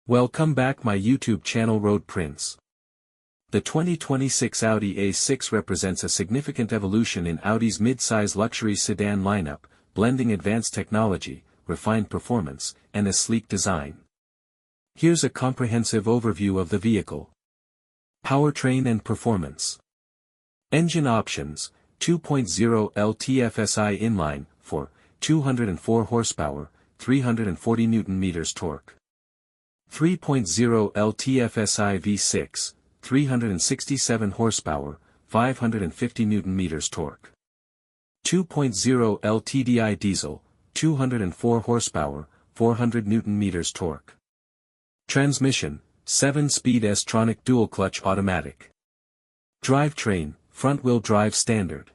Welcome back my YouTube channel Road Prince. The 2026 Audi A6 represents a significant evolution in Audi's mid-size luxury sedan lineup, blending advanced technology, refined performance, and a sleek design. Here's a comprehensive overview of the vehicle. Powertrain and performance. Engine options: 2.0 LTFSI inline, for 204 horsepower, 340 Nm torque. 3.0 LTFSI V6, 367 horsepower, 550 Nm torque. 2.0 LTDI diesel, 204 horsepower, 400 Nm torque. Transmission: 7-speed S-tronic dual-clutch automatic. Drivetrain: front-wheel drive standard.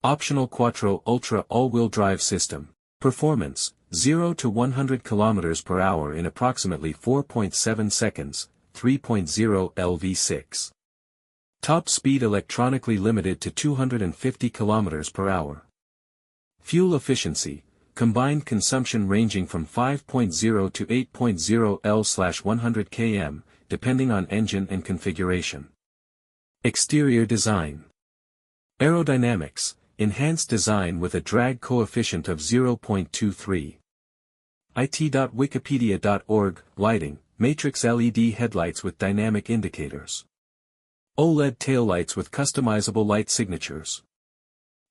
Optional Quattro Ultra all-wheel drive system. Performance: 0 to 100 km per hour in approximately 4.7 seconds, 3.0 LV6. Top speed electronically limited to 250 km per hour. Fuel efficiency: combined consumption ranging from 5.0 to 8.0 L/100 km, depending on engine and configuration. Exterior design. Aerodynamics: enhanced design with a drag coefficient of 0.23. it.wikipedia.org. Lighting: matrix LED headlights with dynamic indicators. OLED taillights with customizable light signatures.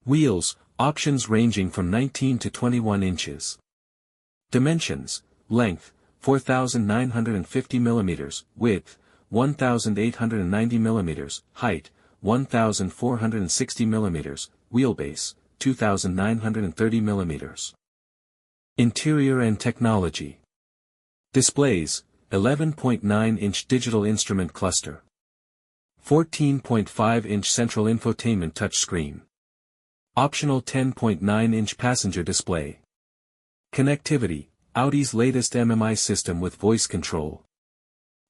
Wheels: options ranging from 19 to 21 inches. Dimensions: length, 4,950 mm, width, 1,890 mm, height, 1,460 mm, wheelbase, 2,930 mm. Interior and technology. Displays: 11.9-inch digital instrument cluster. 14.5-inch central infotainment touchscreen. Optional 10.9-inch passenger display. Connectivity: Audi's latest MMI system with voice control.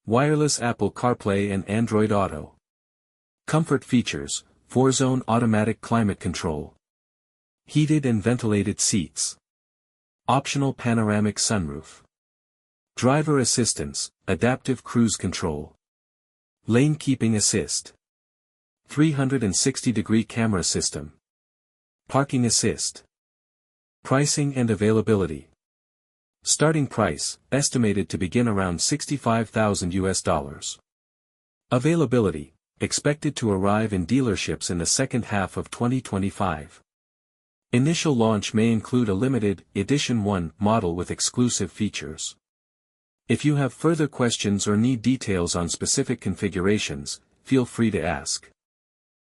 Wireless Apple CarPlay and Android Auto. Comfort features: 4-zone automatic climate control. Heated and ventilated seats. Optional panoramic sunroof. Driver assistance: adaptive cruise control. Lane keeping assist. 360-degree camera system. Parking assist. Pricing and availability. Starting price, estimated to begin around $65,000. Availability, expected to arrive in dealerships in the second half of 2025. Initial launch may include a limited edition 1 model with exclusive features. If you have further questions or need details on specific configurations, feel free to ask.